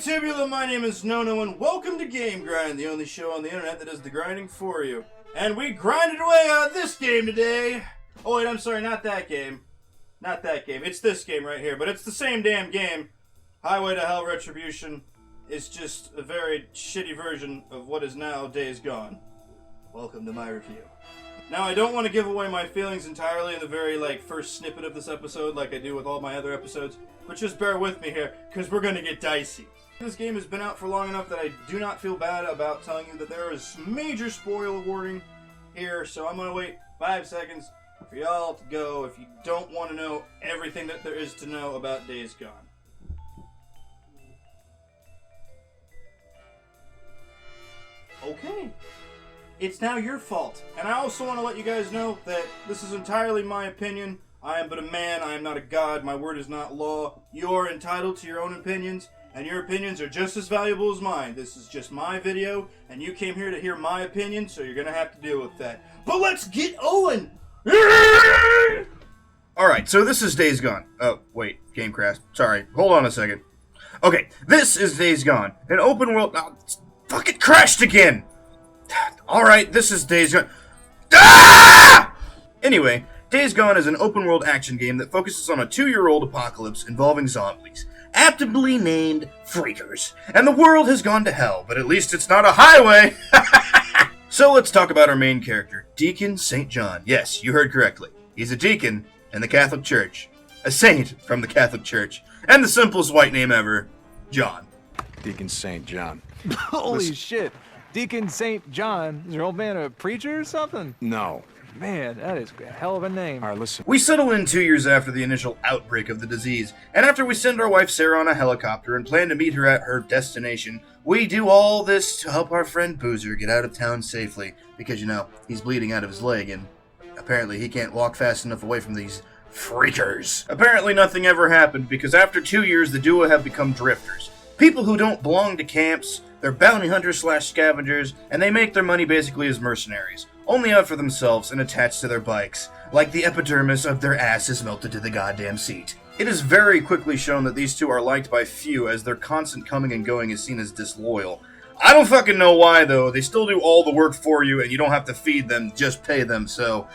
Tibula, my name is NoNo, and welcome to Game Grind, the only show on the internet that does the grinding for you. And we grinded away on this game today. Oh wait, I'm sorry, not that game. Not that game. It's this game right here, but it's the same damn game. Highway to Hell Retribution is just a very shitty version of what is now Days Gone. Welcome to my review. Now, I don't want to give away my feelings entirely in the very, first snippet of this episode like I do with all my other episodes, but just bear with me here, because we're going to get dicey. This game has been out for long enough that I do not feel bad about telling you that there is major spoiler warning here, so I'm going to wait 5 seconds for y'all to go if you don't want to know everything that there is to know about Days Gone. Okay. It's now your fault. And I also want to let you guys know that this is entirely my opinion. I am but a man, I am not a god, my word is not law. You are entitled to your own opinions, and your opinions are just as valuable as mine. This is just my video, and you came here to hear my opinion, so you're gonna have to deal with that. But let's get Owen! Alright, so this is Days Gone. Oh, wait, game crashed. Sorry, hold on a second. Okay, this is Days Gone. An open world... Oh, fuck, it crashed again! Alright, this is Days Gone. Ah! Anyway, Days Gone is an open-world action game that focuses on a 2-year-old apocalypse involving zombies, aptly named Freakers. And the world has gone to hell, but at least it's not a highway! So let's talk about our main character, Deacon St. John. Yes, you heard correctly. He's a deacon in the Catholic Church. A saint from the Catholic Church. And the simplest white name ever, John. Deacon St. John. Holy shit. Deacon St. John. Is your old man a preacher or something? No. Man, that is a hell of a name. All right, listen. We settle in 2 years after the initial outbreak of the disease, and after we send our wife Sarah on a helicopter and plan to meet her at her destination, we do all this to help our friend Boozer get out of town safely, because, you know, he's bleeding out of his leg, and apparently he can't walk fast enough away from these freakers. Apparently nothing ever happened, because after 2 years the duo have become drifters. People who don't belong to camps, they're bounty hunters / scavengers, and they make their money basically as mercenaries, only out for themselves and attached to their bikes, like the epidermis of their ass is melted to the goddamn seat. It is very quickly shown that these two are liked by few, as their constant coming and going is seen as disloyal. I don't fucking know why, though. They still do all the work for you, and you don't have to feed them, just pay them, so...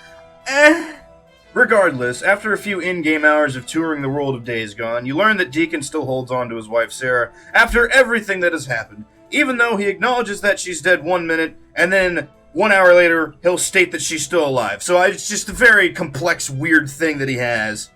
Regardless, after a few in-game hours of touring the world of Days Gone, you learn that Deacon still holds on to his wife Sarah after everything that has happened, even though he acknowledges that she's dead 1 minute, and then 1 hour later, he'll state that she's still alive. So it's just a very complex, weird thing that he has.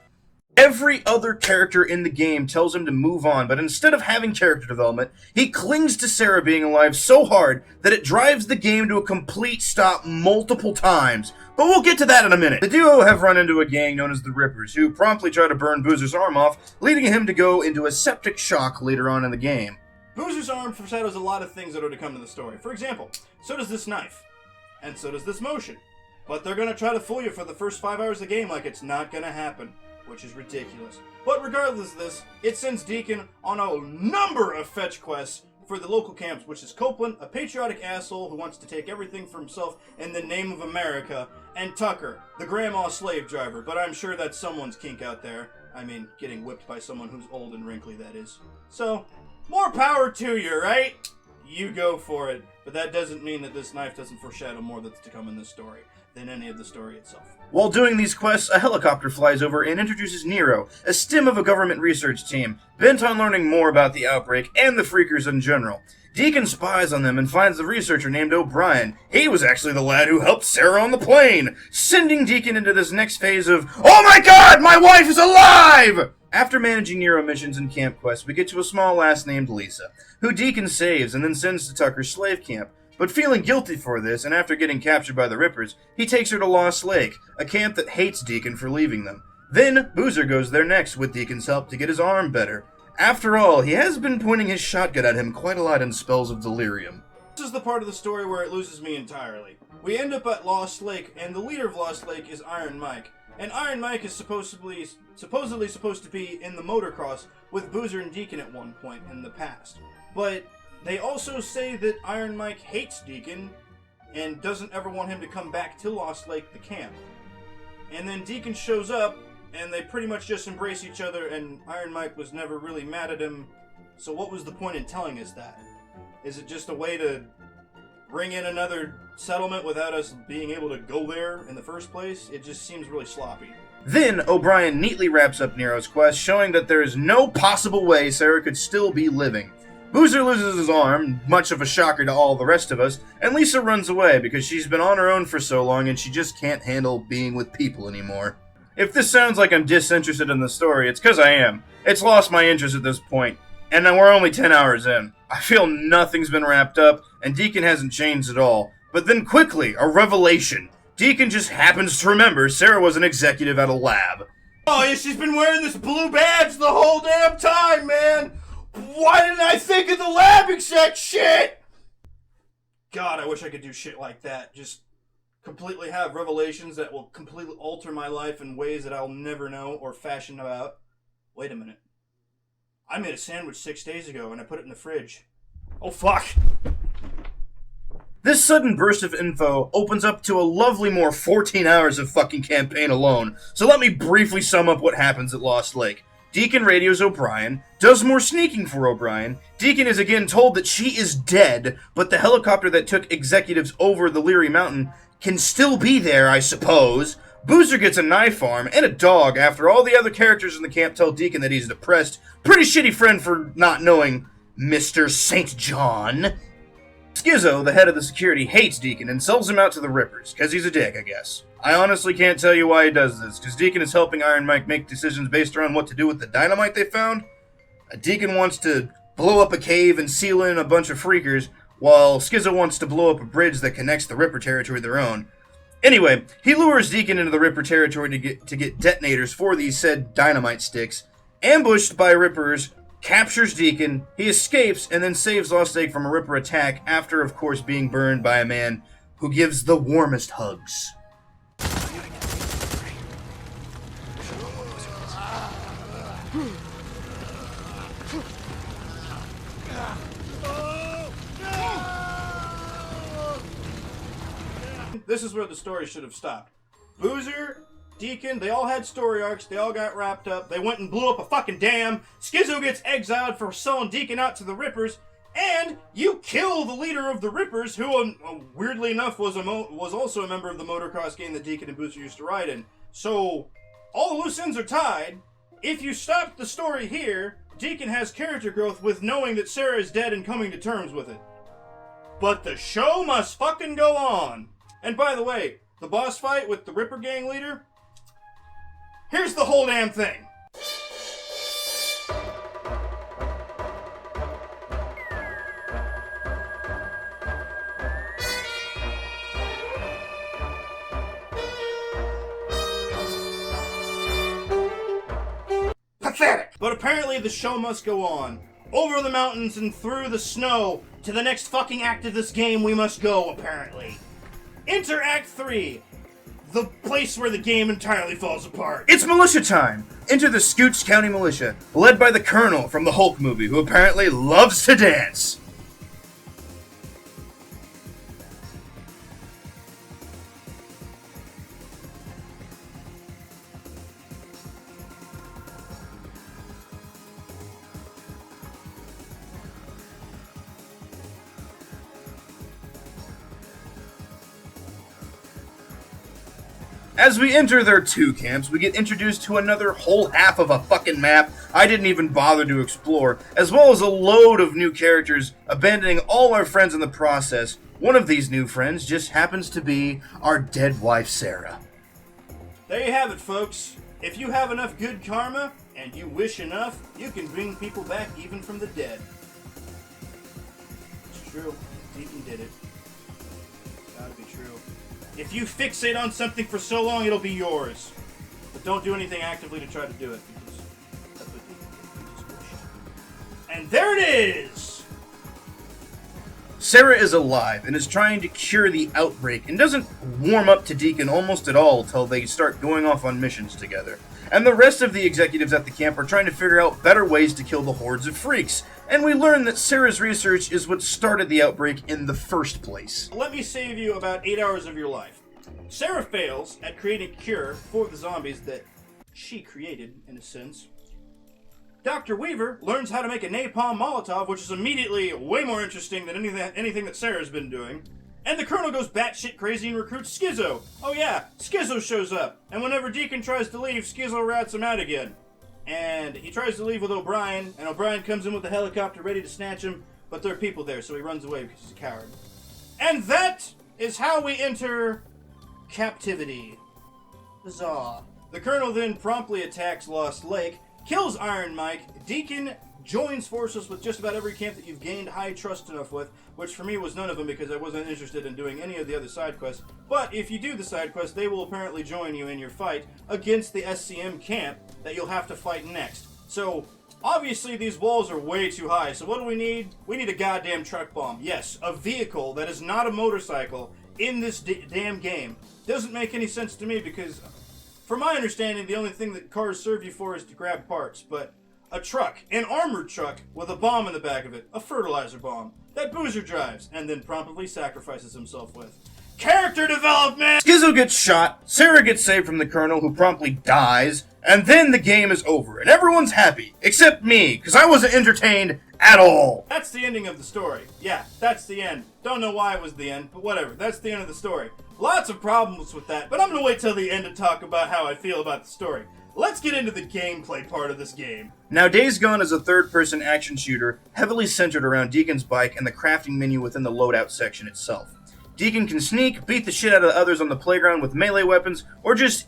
Every other character in the game tells him to move on, but instead of having character development, he clings to Sarah being alive so hard that it drives the game to a complete stop multiple times. But we'll get to that in a minute. The duo have run into a gang known as the Rippers, who promptly try to burn Boozer's arm off, leading him to go into a septic shock later on in the game. Boozer's arm foreshadows a lot of things that are to come in the story. For example, so does this knife. And so does this motion. But they're gonna try to fool you for the first 5 hours of the game like it's not gonna happen, which is ridiculous. But regardless of this, it sends Deacon on a number of fetch quests for the local camps, which is Copeland, a patriotic asshole who wants to take everything for himself in the name of America, and Tucker, the grandma slave driver, but I'm sure that's someone's kink out there. I mean, getting whipped by someone who's old and wrinkly, that is. So, more power to you, right? You go for it. But that doesn't mean that this knife doesn't foreshadow more that's to come in this story than any of the story itself. While doing these quests, a helicopter flies over and introduces Nero, a stem of a government research team, bent on learning more about the outbreak and the Freakers in general. Deacon spies on them and finds the researcher named O'Brien. He was actually the lad who helped Sarah on the plane, sending Deacon into this next phase of, "Oh my god, my wife is alive!" After managing Nero missions and camp quests, we get to a small lass named Lisa, who Deacon saves and then sends to Tucker's slave camp. But feeling guilty for this, and after getting captured by the Rippers, he takes her to Lost Lake, a camp that hates Deacon for leaving them. Then, Boozer goes there next with Deacon's help to get his arm better. After all, he has been pointing his shotgun at him quite a lot in spells of delirium. This is the part of the story where it loses me entirely. We end up at Lost Lake, and the leader of Lost Lake is Iron Mike. And Iron Mike is supposedly supposed to be in the motocross with Boozer and Deacon at one point in the past. But they also say that Iron Mike hates Deacon and doesn't ever want him to come back to Lost Lake, the camp. And then Deacon shows up, and they pretty much just embrace each other, and Iron Mike was never really mad at him So what was the point in telling us that? Is it just a way to bring in another settlement without us being able to go there in the first place? It just seems really sloppy. Then, O'Brien neatly wraps up Nero's quest, showing that there is no possible way Sarah could still be living. Boozer loses his arm, much of a shocker to all the rest of us, and Lisa runs away because she's been on her own for so long and she just can't handle being with people anymore. If this sounds like I'm disinterested in the story, it's because I am. It's lost my interest at this point, and we're only 10 hours in. I feel nothing's been wrapped up, and Deacon hasn't changed at all. But then quickly, a revelation. Deacon just happens to remember Sarah was an executive at a lab. Oh yeah, she's been wearing this blue badge the whole damn time, man! Why didn't I think of the lab exec shit? God, I wish I could do shit like that. Just completely have revelations that will completely alter my life in ways that I'll never know or fashion about. Wait a minute. I made a sandwich 6 days ago and I put it in the fridge. Oh fuck! This sudden burst of info opens up to a lovely more 14 hours of fucking campaign alone, so let me briefly sum up what happens at Lost Lake. Deacon radios O'Brien, does more sneaking for O'Brien. Deacon is again told that she is dead, but the helicopter that took executives over the Leary Mountain can still be there, I suppose. Boozer gets a knife arm and a dog after all the other characters in the camp tell Deacon that he's depressed. Pretty shitty friend for not knowing Mr. St. John. Skizzo, the head of the security, hates Deacon and sells him out to the Rippers, because he's a dick, I guess. I honestly can't tell you why he does this, because Deacon is helping Iron Mike make decisions based around what to do with the dynamite they found. Deacon wants to blow up a cave and seal in a bunch of freakers, while Skizzo wants to blow up a bridge that connects the Ripper territory to their own. Anyway, he lures Deacon into the Ripper territory to get detonators for these said dynamite sticks. Ambushed by Rippers, captures Deacon, he escapes, and then saves Lost Lake from a Ripper attack after, of course, being burned by a man who gives the warmest hugs. This is where the story should have stopped. Boozer, Deacon, they all had story arcs, they all got wrapped up, they went and blew up a fucking dam, Skizzo gets exiled for selling Deacon out to the Rippers, and you kill the leader of the Rippers, who, weirdly enough, was also a member of the motocross gang that Deacon and Boozer used to ride in. So, all the loose ends are tied. If you stop the story here, Deacon has character growth with knowing that Sarah is dead and coming to terms with it. But the show must fucking go on. And by the way, the boss fight with the Ripper gang leader, here's the whole damn thing. Pathetic! But apparently the show must go on. Over the mountains and through the snow, to the next fucking act of this game we must go, apparently. Enter Act 3, the place where the game entirely falls apart. It's militia time! Enter the Scoots County Militia, led by the Colonel from the Hulk movie, who apparently loves to dance. As we enter their two camps, we get introduced to another whole half of a fucking map I didn't even bother to explore, as well as a load of new characters, abandoning all our friends in the process. One of these new friends just happens to be our dead wife, Sarah. There you have it, folks. If you have enough good karma, and you wish enough, you can bring people back even from the dead. It's true. Deacon did it. It's gotta be true. If you fixate on something for so long, it'll be yours. But don't do anything actively to try to do it, because that's what you just wished. And there it is! Sarah is alive and is trying to cure the outbreak and doesn't warm up to Deacon almost at all till they start going off on missions together. And the rest of the executives at the camp are trying to figure out better ways to kill the hordes of freaks. And we learn that Sarah's research is what started the outbreak in the first place. Let me save you about 8 hours of your life. Sarah fails at creating a cure for the zombies that she created, in a sense. Dr. Weaver learns how to make a napalm Molotov, which is immediately way more interesting than anything that Sarah's been doing. And the Colonel goes batshit crazy and recruits Skizzo. Oh yeah, Skizzo shows up. And whenever Deacon tries to leave, Skizzo rats him out again. And he tries to leave with O'Brien, and O'Brien comes in with a helicopter ready to snatch him, but there are people there, so he runs away because he's a coward. And that is how we enter captivity. Huzzah. The Colonel then promptly attacks Lost Lake, kills Iron Mike. Deacon joins forces with just about every camp that you've gained high trust enough with, which for me was none of them because I wasn't interested in doing any of the other side quests. But if you do the side quests, they will apparently join you in your fight against the SCM camp that you'll have to fight next. So, obviously these walls are way too high, so what do we need? We need a goddamn truck bomb. Yes, a vehicle that is not a motorcycle in this damn game. Doesn't make any sense to me because, from my understanding, the only thing that cars serve you for is to grab parts, but a truck, an armored truck with a bomb in the back of it, a fertilizer bomb, that Boozer drives, and then promptly sacrifices himself with. Character development! Skizzo gets shot, Sarah gets saved from the Colonel, who promptly dies, and then the game is over, and everyone's happy, except me, because I wasn't entertained at all. That's the ending of the story. Yeah, that's the end. Don't know why it was the end, but whatever. That's the end of the story. Lots of problems with that, but I'm gonna wait till the end to talk about how I feel about the story. Let's get into the gameplay part of this game. Now, Days Gone is a third-person action shooter heavily centered around Deacon's bike and the crafting menu within the loadout section itself. Deacon can sneak, beat the shit out of the others on the playground with melee weapons, or just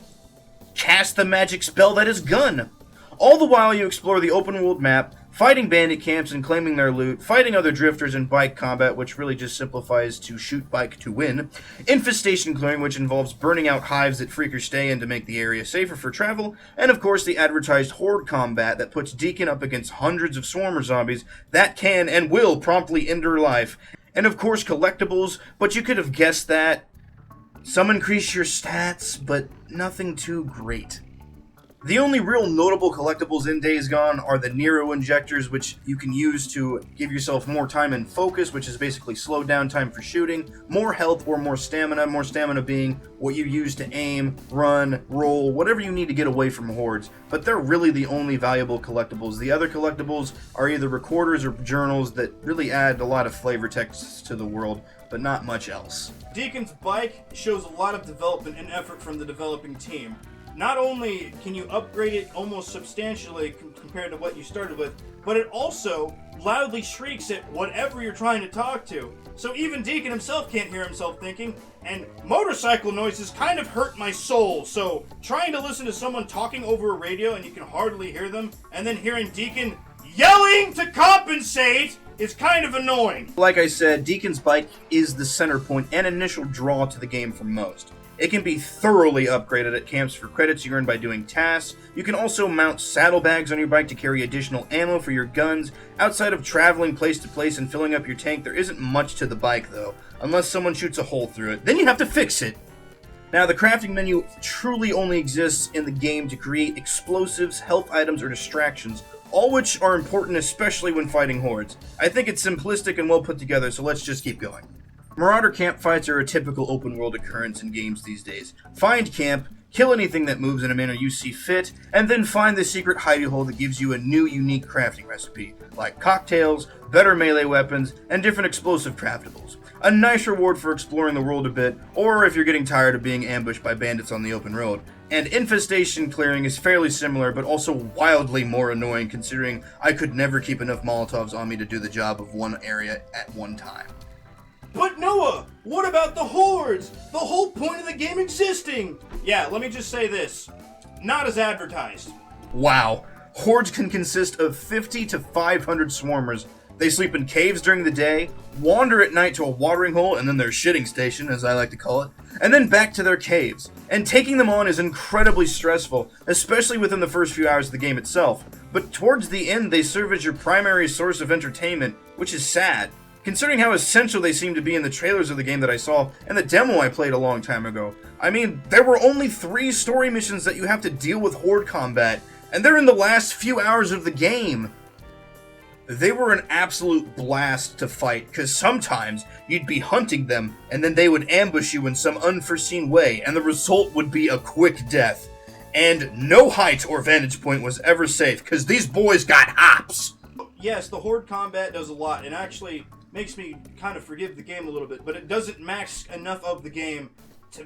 cast the magic spell that is gun. All the while you explore the open-world map, fighting bandit camps and claiming their loot, fighting other drifters in bike combat, which really just simplifies to shoot bike to win, infestation clearing, which involves burning out hives that freakers stay in to make the area safer for travel, and of course the advertised horde combat that puts Deacon up against hundreds of swarmer zombies that can and will promptly end her life, and of course collectibles, but you could have guessed that. Some increase your stats, but nothing too great. The only real notable collectibles in Days Gone are the Nero injectors, which you can use to give yourself more time and focus, which is basically slowed down time for shooting, more health or more stamina being what you use to aim, run, roll, whatever you need to get away from hordes, but they're really the only valuable collectibles. The other collectibles are either recorders or journals that really add a lot of flavor text to the world, but not much else. Deacon's bike shows a lot of development and effort from the developing team. Not only can you upgrade it almost substantially compared to what you started with, but it also loudly shrieks at whatever you're trying to talk to. So even Deacon himself can't hear himself thinking, and motorcycle noises kind of hurt my soul. So trying to listen to someone talking over a radio and you can hardly hear them, and then hearing Deacon yelling to compensate is kind of annoying. Like I said, Deacon's bike is the center point and initial draw to the game for most. It can be thoroughly upgraded at camps for credits you earn by doing tasks. You can also mount saddlebags on your bike to carry additional ammo for your guns. Outside of traveling place to place and filling up your tank, there isn't much to the bike though, unless someone shoots a hole through it. Then you have to fix it. Now, the crafting menu truly only exists in the game to create explosives, health items, or distractions, all which are important especially when fighting hordes. I think it's simplistic and well put together, so let's just keep going. Marauder camp fights are a typical open-world occurrence in games these days. Find camp, kill anything that moves in a manner you see fit, and then find the secret hidey hole that gives you a new, unique crafting recipe, like cocktails, better melee weapons, and different explosive craftables. A nice reward for exploring the world a bit, or if you're getting tired of being ambushed by bandits on the open road. And infestation clearing is fairly similar, but also wildly more annoying considering I could never keep enough Molotovs on me to do the job of one area at one time. But Noah, what about the hordes? The whole point of the game existing! Yeah, let me just say this. Not as advertised. Wow. Hordes can consist of 50 to 500 swarmers. They sleep in caves during the day, wander at night to a watering hole and then their shitting station, as I like to call it, and then back to their caves. And taking them on is incredibly stressful, especially within the first few hours of the game itself. But towards the end, they serve as your primary source of entertainment, which is sad, considering how essential they seem to be in the trailers of the game that I saw and the demo I played a long time ago. I mean, there were only 3 story missions that you have to deal with horde combat, and they're in the last few hours of the game. They were an absolute blast to fight, because sometimes you'd be hunting them, and then they would ambush you in some unforeseen way, and the result would be a quick death. and no height or vantage point was ever safe, because these boys got hops. Yes, the horde combat does a lot, and actually makes me kind of forgive the game a little bit, but it doesn't max enough of the game to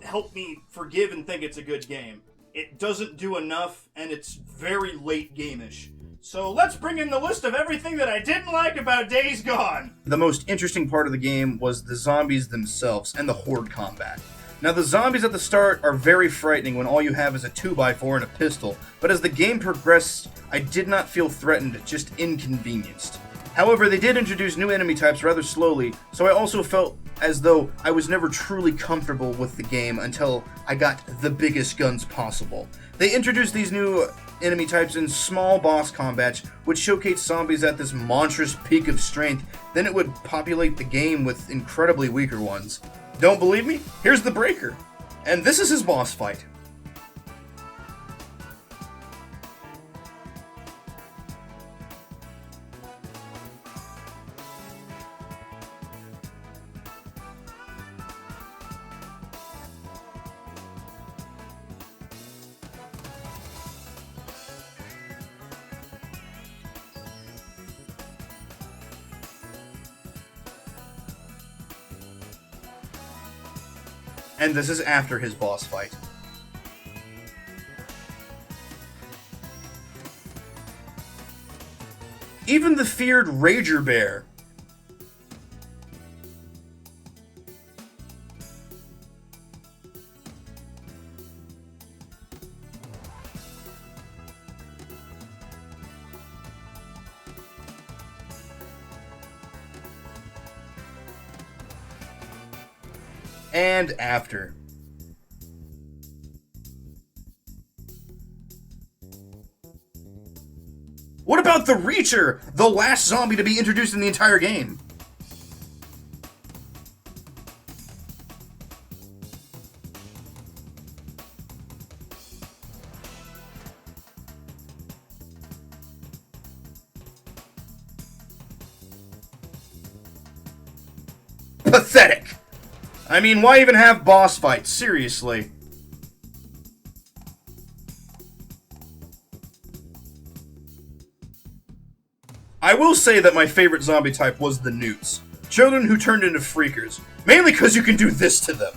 help me forgive and think it's a good game. It doesn't do enough, and it's very late game-ish. So let's bring in the list of everything that I didn't like about Days Gone. The most interesting part of the game was the zombies themselves and the horde combat. Now, the zombies at the start are very frightening when all you have is a 2x4 and a pistol, but as the game progressed, I did not feel threatened, just inconvenienced. However, they did introduce new enemy types rather slowly, so I also felt as though I was never truly comfortable with the game until I got the biggest guns possible. They introduced these new enemy types in small boss combats, which showcase zombies at this monstrous peak of strength, then it would populate the game with incredibly weaker ones. Don't believe me? Here's the Breaker. And this is his boss fight. And this is after his boss fight. Even the feared Rager Bear. And after. What about the Reacher, the last zombie to be introduced in the entire game? Pathetic! I mean, why even have boss fights? Seriously. I will say that my favorite zombie type was the Newts. Children who turned into freakers. Mainly because you can do this to them.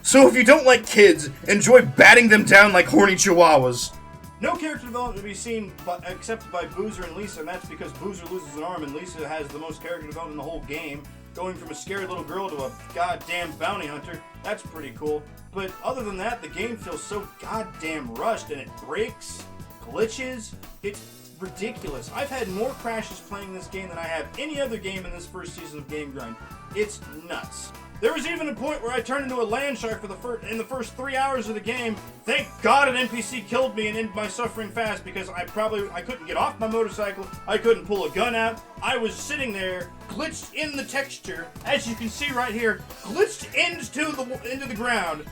So if you don't like kids, enjoy batting them down like horny chihuahuas. No character development to be seen except by Boozer and Lisa, and that's because Boozer loses an arm and Lisa has the most character development in the whole game, going from a scary little girl to a goddamn bounty hunter. That's pretty cool. But other than that, the game feels so goddamn rushed, and it breaks, glitches. It's ridiculous. I've had more crashes playing this game than I have any other game in this first season of Game Grind. It's nuts. There was even a point where I turned into a land shark in the first 3 hours of the game. Thank God an NPC killed me and ended my suffering fast, because I couldn't get off my motorcycle, I couldn't pull a gun out, I was sitting there, glitched in the texture, as you can see right here, glitched into the ground.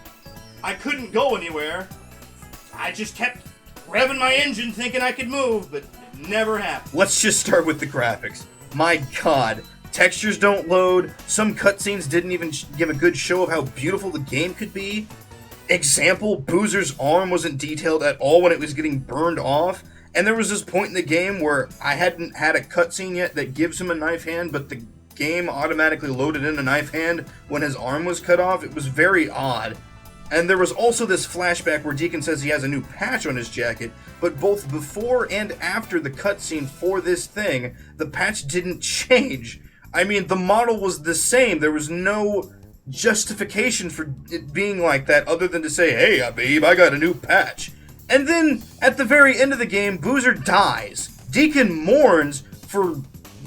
I couldn't go anywhere. I just kept revving my engine thinking I could move, but it never happened. Let's just start with the graphics. My God. Textures don't load, some cutscenes didn't even give a good show of how beautiful the game could be. Example, Boozer's arm wasn't detailed at all when it was getting burned off, and there was this point in the game where I hadn't had a cutscene yet that gives him a knife hand, but the game automatically loaded in a knife hand when his arm was cut off. It was very odd. And there was also this flashback where Deacon says he has a new patch on his jacket, but both before and after the cutscene for this thing, the patch didn't change. I mean, the model was the same. There was no justification for it being like that other than to say, hey, babe, I got a new patch. And then, at the very end of the game, Boozer dies. Deacon mourns for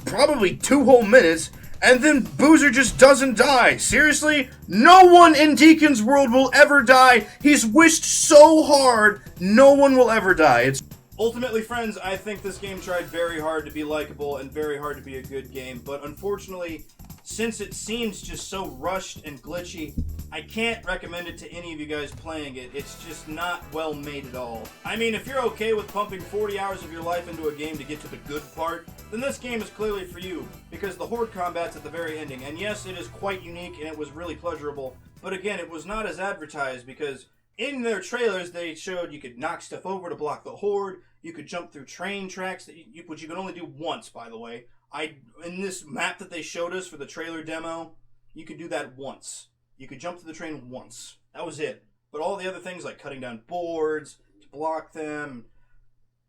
probably 2 whole minutes, and then Boozer just doesn't die. Seriously? No one in Deacon's world will ever die. He's wished so hard, no one will ever die. Ultimately, friends, I think this game tried very hard to be likable and very hard to be a good game, but unfortunately, since it seems just so rushed and glitchy, I can't recommend it to any of you guys playing it. It's just not well made at all. I mean, if you're okay with pumping 40 hours of your life into a game to get to the good part, then this game is clearly for you, because the horde combat's at the very ending, and yes, it is quite unique and it was really pleasurable, but again, it was not as advertised, because in their trailers, they showed you could knock stuff over to block the horde. You could jump through train tracks, which you can only do once, by the way. In this map that they showed us for the trailer demo, you could do that once. You could jump through the train once. That was it. But all the other things, like cutting down boards to block them,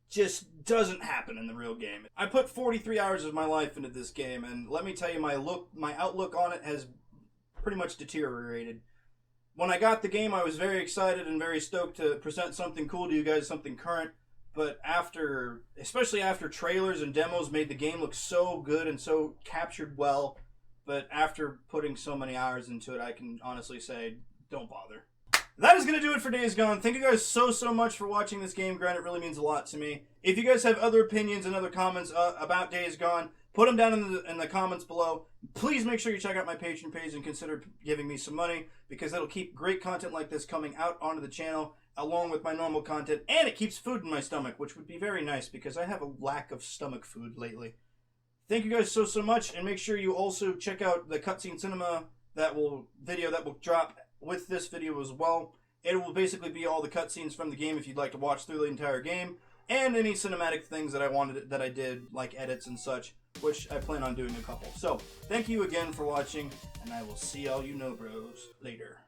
just doesn't happen in the real game. I put 43 hours of my life into this game, and let me tell you, my outlook on it has pretty much deteriorated. When I got the game, I was very excited and very stoked to present something cool to you guys, something current. But especially after trailers and demos made the game look so good and so captured well, but after putting so many hours into it, I can honestly say, don't bother. That is going to do it for Days Gone. Thank you guys so much for watching this game, Grant. It really means a lot to me. If you guys have other opinions and other comments about Days Gone, put them down in the comments below. Please make sure you check out my Patreon page and consider giving me some money, because that'll keep great content like this coming out onto the channel along with my normal content, and it keeps food in my stomach, which would be very nice because I have a lack of stomach food lately. Thank you guys so much, and make sure you also check out the Cutscene Cinema video that will drop with this video as well. It will basically be all the cutscenes from the game if you'd like to watch through the entire game, and any cinematic things that I did, like edits and such, which I plan on doing a couple. So, thank you again for watching, and I will see all you know bros later.